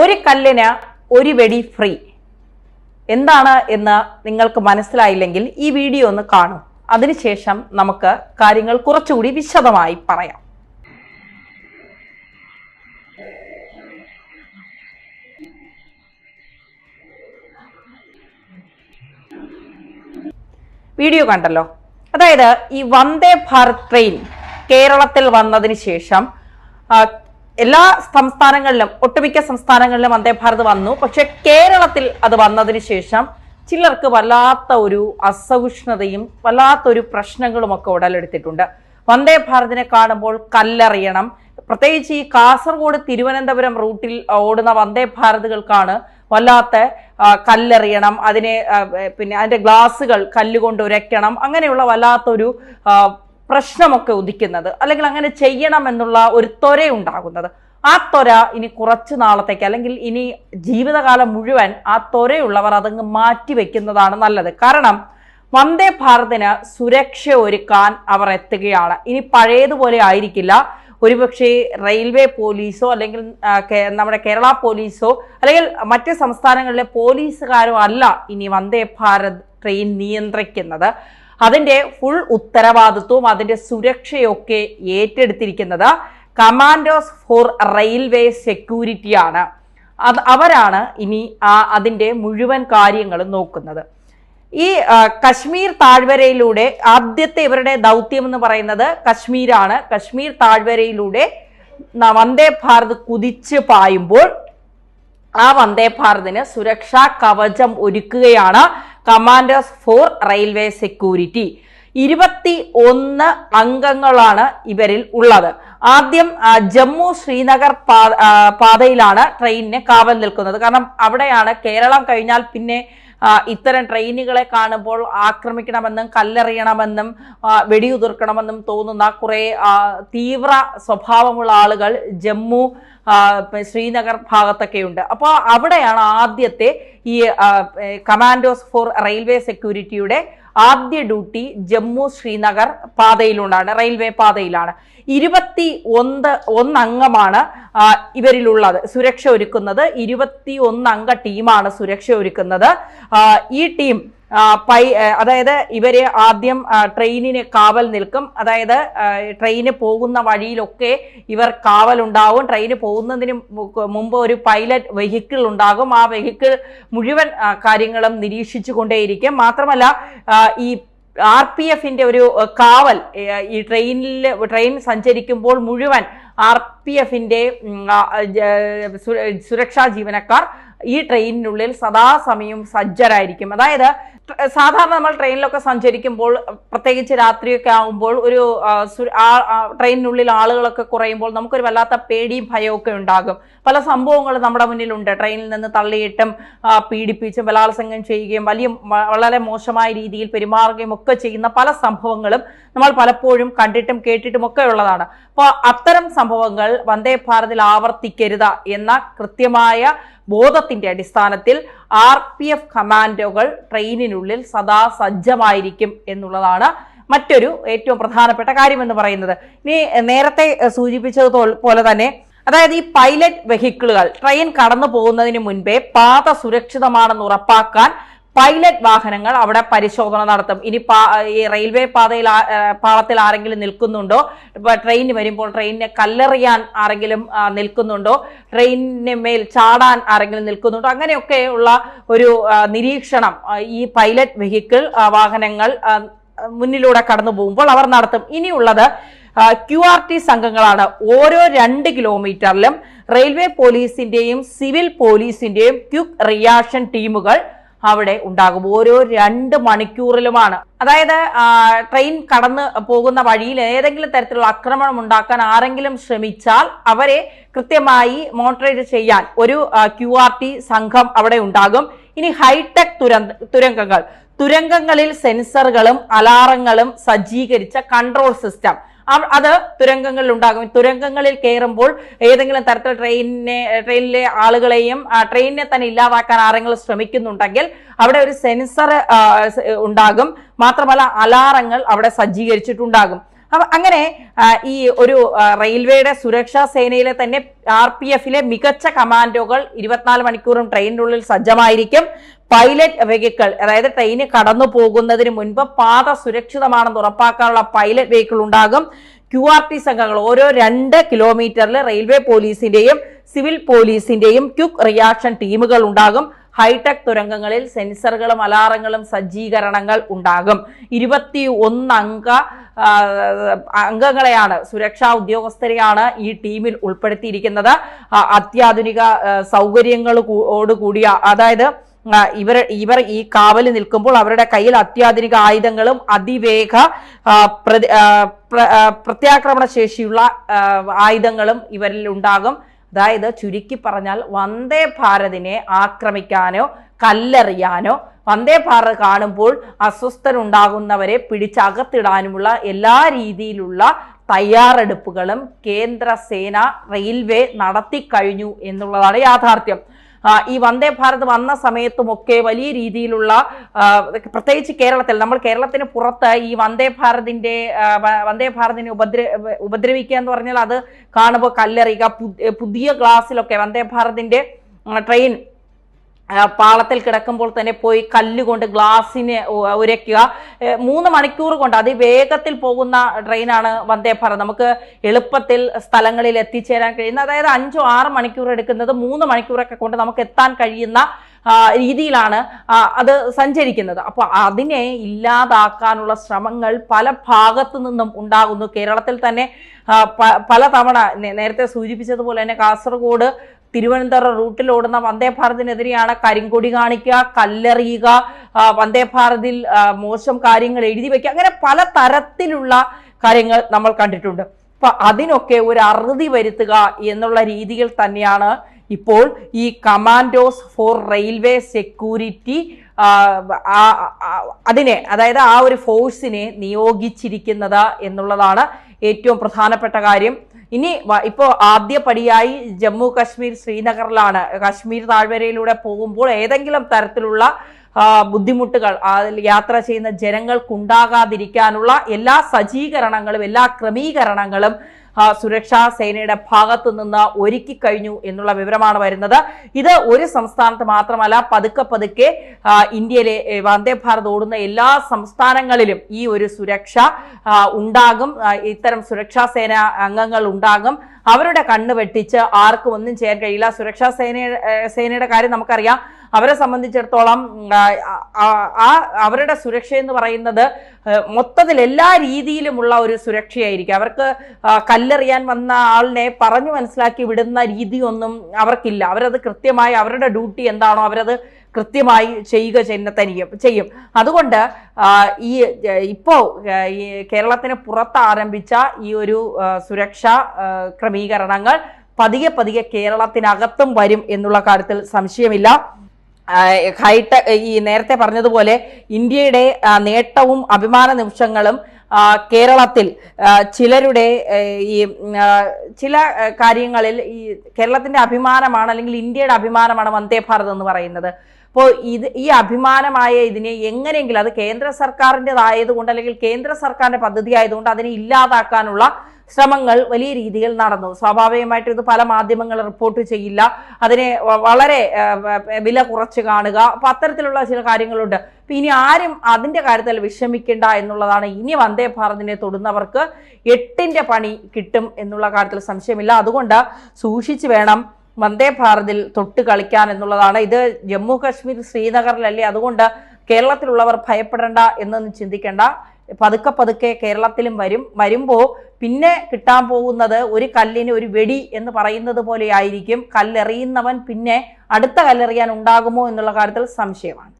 ഒരു കല്ലിന് ഒരു വെടി ഫ്രീ എന്താണ് എന്ന് നിങ്ങൾക്ക് മനസ്സിലായില്ലെങ്കിൽ ഈ വീഡിയോ ഒന്ന് കാണൂ. അതിനുശേഷം നമുക്ക് കാര്യങ്ങൾ കുറച്ചുകൂടി വിശദമായി പറയാം. വീഡിയോ കണ്ടല്ലോ. അതായത് ഈ വന്ദേ ഭാരത് ട്രെയിൻ കേരളത്തിൽ വന്നതിന് ശേഷം എല്ലാ സംസ്ഥാനങ്ങളിലും, ഒട്ടുമിക്ക സംസ്ഥാനങ്ങളിലും വന്ദേ ഭാരത് വന്നു. പക്ഷെ കേരളത്തിൽ അത് വന്നതിന് ശേഷം ചിലർക്ക് വല്ലാത്ത ഒരു അസഹിഷ്ണുതയും വല്ലാത്തൊരു പ്രശ്നങ്ങളും ഒക്കെ ഉടലെടുത്തിട്ടുണ്ട്. വന്ദേ ഭാരതിനെ കാണുമ്പോൾ കല്ലെറിയണം. പ്രത്യേകിച്ച് ഈ കാസർഗോഡ് തിരുവനന്തപുരം റൂട്ടിൽ ഓടുന്ന വന്ദേ ഭാരതുകൾക്കാണ് വല്ലാത്ത കല്ലെറിയണം, അതിനെ പിന്നെ അതിന്റെ ഗ്ലാസുകൾ കല്ലുകൊണ്ട് ഉരയ്ക്കണം, അങ്ങനെയുള്ള വല്ലാത്തൊരു പ്രശ്നമൊക്കെ ഉദിക്കുന്നത്, അല്ലെങ്കിൽ അങ്ങനെ ചെയ്യണം എന്നുള്ള ഒരു ത്വര ഉണ്ടാകുന്നത്. ആ ത്വര ഇനി കുറച്ചു നാളത്തേക്ക്, അല്ലെങ്കിൽ ഇനി ജീവിതകാലം മുഴുവൻ ആ ത്വരയുള്ളവർ അതങ്ങ് മാറ്റിവെക്കുന്നതാണ് നല്ലത്. കാരണം വന്ദേ ഭാരതിന് സുരക്ഷ ഒരുക്കാൻ അവർ എത്തുകയാണ്. ഇനി പഴയതുപോലെ ആയിരിക്കില്ല. ഒരുപക്ഷെ റെയിൽവേ പോലീസോ അല്ലെങ്കിൽ നമ്മുടെ കേരള പോലീസോ അല്ലെങ്കിൽ മറ്റ് സംസ്ഥാനങ്ങളിലെ പോലീസുകാരോ അല്ല ഇനി വന്ദേ ഭാരത് ട്രെയിൻ നിയന്ത്രിക്കുന്നത്. അതിന്റെ ഫുൾ ഉത്തരവാദിത്വവും അതിന്റെ സുരക്ഷയൊക്കെ ഏറ്റെടുത്തിരിക്കുന്നത് കമാൻഡോസ് ഫോർ റെയിൽവേ സെക്യൂരിറ്റിയാണ്. അവരാണ് ഇനി അതിന്റെ മുഴുവൻ കാര്യങ്ങളും നോക്കുന്നത്. ഈ കശ്മീർ താഴ്വരയിലൂടെ ആദ്യത്തെ ഇവരുടെ ദൗത്യം എന്ന് പറയുന്നത് കശ്മീരാണ്. കശ്മീർ താഴ്വരയിലൂടെ വന്ദേ ഭാരത് കുതിച്ച് പായുമ്പോൾ ആ വന്ദേ ഭാരതിന് സുരക്ഷാ കവചം ഒരുക്കുകയാണ് കമാൻഡേഴ്സ് ഫോർ റെയിൽവേ സെക്യൂരിറ്റി. 21 അംഗങ്ങളാണ് ഇവരിൽ ഉള്ളത്. ആദ്യം ജമ്മു ശ്രീനഗർ പാതയിലാണ് ട്രെയിനിന് കാവൽ നിൽക്കുന്നത്. കാരണം അവിടെയാണ് കേരളം കഴിഞ്ഞാൽ പിന്നെ ഇത്തരം ട്രെയിനുകളെ കാണുമ്പോൾ ആക്രമിക്കണമെന്നും കല്ലെറിയണമെന്നും വെടിയുതിർക്കണമെന്നും തോന്നുന്ന കുറെ തീവ്ര സ്വഭാവമുള്ള ആളുകൾ ജമ്മു ശ്രീനഗർ ഭാഗത്തൊക്കെയുണ്ട്. അപ്പോൾ അവിടെയാണ് ആദ്യത്തെ ഈ കമാൻഡോസ് ഫോർ റെയിൽവേ സെക്യൂരിറ്റിയുടെ ആദ്യ ഡ്യൂട്ടി ജമ്മു ശ്രീനഗർ പാതയിലുണ്ടാണ്, റെയിൽവേ പാതയിലാണ്. 21 അംഗമാണ് ഇവരിലുള്ളത് സുരക്ഷ ഒരുക്കുന്നത്. 21 അംഗ ടീമാണ് സുരക്ഷ ഒരുക്കുന്നത്. ഈ ടീം അതായത് ഇവര് ആദ്യം ട്രെയിനിന് കാവൽ നിൽക്കും. അതായത് ട്രെയിന് പോകുന്ന വഴിയിലൊക്കെ ഇവർ കാവലുണ്ടാവും. ട്രെയിന് പോകുന്നതിന് മുമ്പ് ഒരു പൈലറ്റ് വെഹിക്കിൾ ഉണ്ടാകും. ആ വെഹിക്കിൾ മുഴുവൻ കാര്യങ്ങളും നിരീക്ഷിച്ചു കൊണ്ടേയിരിക്കും. മാത്രമല്ല ഈ RPFന്റെ ഒരു കാവൽ ഈ ട്രെയിൻ സഞ്ചരിക്കുമ്പോൾ മുഴുവൻ RPFന്റെ സുരക്ഷാ ജീവനക്കാർ ഈ ട്രെയിനിനുള്ളിൽ സദാസമയം സജ്ജരായിരിക്കും. അതായത് സാധാരണ നമ്മൾ ട്രെയിനിലൊക്കെ സഞ്ചരിക്കുമ്പോൾ, പ്രത്യേകിച്ച് രാത്രിയൊക്കെ ആകുമ്പോൾ, ഒരു ട്രെയിനിനുള്ളിൽ ആളുകളൊക്കെ കുറയുമ്പോൾ നമുക്കൊരു വല്ലാത്ത പേടിയും ഭയമൊക്കെ ഉണ്ടാകും. പല സംഭവങ്ങളും നമ്മുടെ മുന്നിലുണ്ട്. ട്രെയിനിൽ നിന്ന് തള്ളിയിട്ടും പീഡിപ്പിച്ചും ബലാത്സംഗം ചെയ്യുകയും വളരെ മോശമായ രീതിയിൽ പെരുമാറുകയും ഒക്കെ ചെയ്യുന്ന പല സംഭവങ്ങളും നമ്മൾ പലപ്പോഴും കണ്ടിട്ടും കേട്ടിട്ടും ഒക്കെ ഉള്ളതാണ്. അപ്പോൾ അത്തരം സംഭവങ്ങൾ വന്ദേ ഭാരതിൽ ആവർത്തിക്കരുത് എന്ന കൃത്യമായ ബോധത്തിന്റെ അടിസ്ഥാനത്തിൽ RPF കമാൻഡോകൾ ട്രെയിനിനുള്ളിൽ സദാ സജ്ജമായിരിക്കും എന്നുള്ളതാണ് മറ്റൊരു ഏറ്റവും പ്രധാനപ്പെട്ട കാര്യം എന്ന് പറയുന്നത്. ഇനി നേരത്തെ സൂചിപ്പിച്ചതുപോലെ തന്നെ, അതായത് ഈ പൈലറ്റ് വെഹിക്കിളുകൾ ട്രെയിൻ കടന്നു പോകുന്നതിന് മുൻപേ പാത സുരക്ഷിതമാണെന്ന് ഉറപ്പാക്കാൻ പൈലറ്റ് വാഹനങ്ങൾ അവിടെ പരിശോധന നടത്തും. ഇനി ഈ റെയിൽവേ പാളത്തിൽ ആരെങ്കിലും നിൽക്കുന്നുണ്ടോ, ട്രെയിനിന് വരുമ്പോൾ ട്രെയിനിനെ കല്ലെറിയാൻ ആരെങ്കിലും നിൽക്കുന്നുണ്ടോ, ട്രെയിനിന് മേൽ ചാടാൻ ആരെങ്കിലും നിൽക്കുന്നുണ്ടോ, അങ്ങനെയൊക്കെ ഉള്ള ഒരു നിരീക്ഷണം ഈ പൈലറ്റ് വെഹിക്കിൾ വാഹനങ്ങൾ മുന്നിലൂടെ കടന്നു പോകുമ്പോൾ അവർ നടത്തും. ഇനിയുള്ളത് QRT സംഘങ്ങളാണ്. ഓരോ 2 കിലോമീറ്ററിലും റെയിൽവേ പോലീസിന്റെയും സിവിൽ പോലീസിന്റെയും ക്വിക്ക് റിയാക്ഷൻ ടീമുകൾ അവിടെ ഉണ്ടാകും. ഓരോ 2 മണിക്കൂറിലുമാണ്. അതായത് ട്രെയിൻ കടന്ന് പോകുന്ന വഴിയിൽ ഏതെങ്കിലും തരത്തിലുള്ള ആക്രമണം ഉണ്ടാക്കാൻ ആരെങ്കിലും ശ്രമിച്ചാൽ അവരെ കൃത്യമായി മോണിറ്റർ ചെയ്യാൻ ഒരു QRT സംഘം അവിടെ ഉണ്ടാകും. ഇനി ഹൈടെക് തുരങ്കങ്ങളിൽ സെൻസറുകളും അലാറങ്ങളും സജ്ജീകരിച്ച കൺട്രോൾ സിസ്റ്റം അത് തുരങ്കങ്ങളിൽ ഉണ്ടാകും. തുരങ്കങ്ങളിൽ കയറുമ്പോൾ ഏതെങ്കിലും തരത്തിൽ ട്രെയിനിലെ ആളുകളെയും ട്രെയിനിനെ തന്നെ ഇല്ലാതാക്കാൻ ആരെങ്കിലും ശ്രമിക്കുന്നുണ്ടെങ്കിൽ അവിടെ ഒരു സെൻസർ ഉണ്ടാകും. മാത്രമല്ല അലാറങ്ങൾ അവിടെ സജ്ജീകരിച്ചിട്ടുണ്ടാകും. അങ്ങനെ ഈ ഒരു റെയിൽവേയുടെ സുരക്ഷാ സേനയിലെ തന്നെ RPF-ലെ മികച്ച കമാൻഡോകൾ 24 മണിക്കൂറും ട്രെയിനിനുള്ളിൽ സജ്ജമായിരിക്കും. പൈലറ്റ് വെഹിക്കിൾ, അതായത് ട്രെയിന് കടന്നു പോകുന്നതിന് മുൻപ് പാത സുരക്ഷിതമാണെന്ന് ഉറപ്പാക്കാനുള്ള പൈലറ്റ് വെഹിക്കിൾ ഉണ്ടാകും. QRT സംഘങ്ങൾ ഓരോ 2 കിലോമീറ്ററിൽ റെയിൽവേ പോലീസിന്റെയും സിവിൽ പോലീസിന്റെയും ക്വിക്ക് റിയാക്ഷൻ ടീമുകൾ ഉണ്ടാകും. ഹൈടെക് തുരങ്കങ്ങളിൽ സെൻസറുകളും അലാറങ്ങളും സജ്ജീകരണങ്ങൾ ഉണ്ടാകും. 21 അംഗങ്ങളെയാണ്, സുരക്ഷാ ഉദ്യോഗസ്ഥരെയാണ് ഈ ടീമിൽ ഉൾപ്പെടുത്തിയിരിക്കുന്നത്. അത്യാധുനിക സൗകര്യങ്ങളോടുകൂടിയ, അതായത് ഇവർ ഈ കാവല് നിൽക്കുമ്പോൾ അവരുടെ കയ്യിൽ അത്യാധുനിക ആയുധങ്ങളും അതിവേഗ പ്രത്യാക്രമണ ശേഷിയുള്ള ആയുധങ്ങളും ഇവരിൽ ഉണ്ടാകും. അതായത് ചുരുക്കി പറഞ്ഞാൽ വന്ദേ ഭാരതിനെ ആക്രമിക്കാനോ കല്ലെറിയാനോ വന്ദേ ഭാരത് കാണുമ്പോൾ അസ്വസ്ഥരുണ്ടാകുന്നവരെ പിടിച്ചകത്തിടാനുമുള്ള എല്ലാ രീതിയിലുള്ള തയ്യാറെടുപ്പുകളും കേന്ദ്ര സേന റെയിൽവേ നടത്തിക്കഴിഞ്ഞു എന്നുള്ളതാണ് യാഥാർത്ഥ്യം. ഈ വന്ദേ ഭാരത് വന്ന സമയത്തുമൊക്കെ വലിയ രീതിയിലുള്ള, പ്രത്യേകിച്ച് കേരളത്തിൽ, നമ്മൾ കേരളത്തിന് പുറത്ത് ഈ വന്ദേ ഭാരതിനെ ഉപദ്രവിക്കുക എന്ന് പറഞ്ഞാൽ അത് കാണുമ്പോൾ കല്ലെറിയുക, പുതിയ ഗ്ലാസ്സിലൊക്കെ വന്ദേ ഭാരതിന്റെ ട്രെയിൻ പാളത്തിൽ കിടക്കുമ്പോൾ തന്നെ പോയി കല്ലുകൊണ്ട് ഗ്ലാസിനെ ഉരയ്ക്കുക. 3 മണിക്കൂർ കൊണ്ട് അതിവേഗത്തിൽ പോകുന്ന ട്രെയിനാണ് വന്ദേ ഭാരത്. നമുക്ക് എളുപ്പത്തിൽ സ്ഥലങ്ങളിൽ എത്തിച്ചേരാൻ കഴിയുന്ന, അതായത് 5-6 മണിക്കൂർ എടുക്കുന്നത് 3 മണിക്കൂറൊക്കെ കൊണ്ട് നമുക്ക് എത്താൻ കഴിയുന്ന രീതിയിലാണ് അത് സഞ്ചരിക്കുന്നത്. അപ്പോൾ അതിനെ ഇല്ലാതാക്കാനുള്ള ശ്രമങ്ങൾ പല ഭാഗത്തു നിന്നും ഉണ്ടാകുന്നു. കേരളത്തിൽ തന്നെ പലതവണ നേരത്തെ സൂചിപ്പിച്ചതുപോലെ തന്നെ കാസർഗോഡ് തിരുവനന്തപുരം റൂട്ടിൽ ഓടുന്ന വന്ദേ ഭാരതിനെതിരെയാണ് കരിങ്കൊടി കാണിക്കുക, കല്ലെറിയുക, വന്ദേ ഭാരതിൽ മോശം കാര്യങ്ങൾ എഴുതി വെക്കുക, അങ്ങനെ പല തരത്തിലുള്ള കാര്യങ്ങൾ നമ്മൾ കണ്ടിട്ടുണ്ട്. അപ്പൊ അതിനൊക്കെ ഒരു അറുതി വരുത്തുക എന്നുള്ള രീതിയിൽ തന്നെയാണ് ഇപ്പോൾ ഈ കമാൻഡോസ് ഫോർ റെയിൽവേ സെക്യൂരിറ്റി അതിനെ, അതായത് ആ ഒരു ഫോഴ്സിനെ നിയോഗിച്ചിരിക്കുന്നത് എന്നുള്ളതാണ് ഏറ്റവും പ്രധാനപ്പെട്ട കാര്യം. ഇനി ഇപ്പോൾ ആദ്യപടിയായി ജമ്മു കശ്മീർ ശ്രീനഗറിലാണ്. കശ്മീർ താഴ്വരയിലൂടെ പോകുമ്പോൾ ഏതെങ്കിലും തരത്തിലുള്ള ബുദ്ധിമുട്ടുകൾ യാത്ര ചെയ്യുന്ന ജനങ്ങൾക്കുണ്ടാകാതിരിക്കാനുള്ള എല്ലാ സജ്ജീകരണങ്ങളും എല്ലാ ക്രമീകരണങ്ങളും സുരക്ഷാ സേനയുടെ ഭാഗത്തു നിന്ന് ഒരുക്കി കഴിഞ്ഞു എന്നുള്ള വിവരമാണ് വരുന്നത്. ഇത് ഒരു സംസ്ഥാനത്ത് മാത്രമല്ല, പതുക്കെ പതുക്കെ ഇന്ത്യയിലെ വന്ദേ ഭാരത് ഓടുന്ന എല്ലാ സംസ്ഥാനങ്ങളിലും ഈ ഒരു സുരക്ഷ ഉണ്ടാകും. ഇത്തരം സുരക്ഷാ സേന അംഗങ്ങൾ ഉണ്ടാകും. അവരുടെ കണ്ണ് വെട്ടിച്ച് ആർക്കും ഒന്നും ചെയ്യാൻ കഴിയില്ല. സുരക്ഷാ സേനയുടെ കാര്യം നമുക്കറിയാം. അവരെ സംബന്ധിച്ചിടത്തോളം അവരുടെ സുരക്ഷ എന്ന് പറയുന്നത് മൊത്തത്തിൽ എല്ലാ രീതിയിലുമുള്ള ഒരു സുരക്ഷയായിരിക്കും. അവർക്ക് കല്ലെറിയാൻ വന്ന ആളിനെ പറഞ്ഞു മനസ്സിലാക്കി വിടുന്ന രീതിയൊന്നും അവർക്കില്ല. അവരത് കൃത്യമായി അവരുടെ ഡ്യൂട്ടി എന്താണോ അവരത് കൃത്യമായി ചെയ്യുക ചെയ്യും. അതുകൊണ്ട് ഇപ്പോ ഈ കേരളത്തിന് പുറത്ത് ആരംഭിച്ച ഈ ഒരു സുരക്ഷാ ക്രമീകരണങ്ങൾ പതിയെ പതിയെ കേരളത്തിനകത്തും വരും എന്നുള്ള കാര്യത്തിൽ സംശയമില്ല. ഹൈടെക്, ഈ നേരത്തെ പറഞ്ഞതുപോലെ ഇന്ത്യയുടെ നേട്ടവും അഭിമാന നിമിഷങ്ങളും കേരളത്തിൽ ചിലരുടെ ഈ ചില കാര്യങ്ങളിൽ ഈ കേരളത്തിന്റെ അഭിമാനമാണ്, അല്ലെങ്കിൽ ഇന്ത്യയുടെ അഭിമാനമാണ് വന്ദേ ഭാരത് എന്ന് പറയുന്നത്. അപ്പോൾ ഈ അഭിമാനമായ ഇതിനെ എങ്ങനെയെങ്കിലും, അത് കേന്ദ്ര സർക്കാരിൻ്റെതായതുകൊണ്ട് അല്ലെങ്കിൽ കേന്ദ്ര സർക്കാരിന്റെ പദ്ധതി ആയതുകൊണ്ട് അതിനെ ഇല്ലാതാക്കാനുള്ള ശ്രമങ്ങൾ വലിയ രീതിയിൽ നടന്നു. സ്വാഭാവികമായിട്ടും ഇത് പല മാധ്യമങ്ങൾ റിപ്പോർട്ട് ചെയ്യില്ല, അതിനെ വളരെ വില കുറച്ച് കാണുക. അപ്പൊ അത്തരത്തിലുള്ള ചില കാര്യങ്ങളുണ്ട്. അപ്പൊ ഇനി ആരും അതിന്റെ കാര്യത്തിൽ വിഷമിക്കേണ്ട എന്നുള്ളതാണ്. ഇനി വന്ദേ ഭാരതിനെ തൊടുന്നവർക്ക് 8ന്റെ പണി കിട്ടും എന്നുള്ള കാര്യത്തിൽ സംശയമില്ല. അതുകൊണ്ട് സൂക്ഷിച്ചു വേണം വന്ദേ ഭാരതിൽ തൊട്ട് കളിക്കാൻ എന്നുള്ളതാണ്. ഇത് ജമ്മു കശ്മീർ ശ്രീനഗറിലല്ലേ, അതുകൊണ്ട് കേരളത്തിലുള്ളവർ ഭയപ്പെടേണ്ട എന്നൊന്നും ചിന്തിക്കേണ്ട. പതുക്കെ പതുക്കെ കേരളത്തിലും വരുമ്പോൾ പിന്നെ കിട്ടാൻ പോകുന്നത് ഒരു കല്ലിന് ഒരു വെടി എന്ന് പറയുന്നത് പോലെ ആയിരിക്കും. കല്ലെറിയുന്നവൻ പിന്നെ അടുത്ത കല്ലെറിയാൻ ഉണ്ടാകുമോ എന്നുള്ള കാര്യത്തിൽ സംശയമാണ്.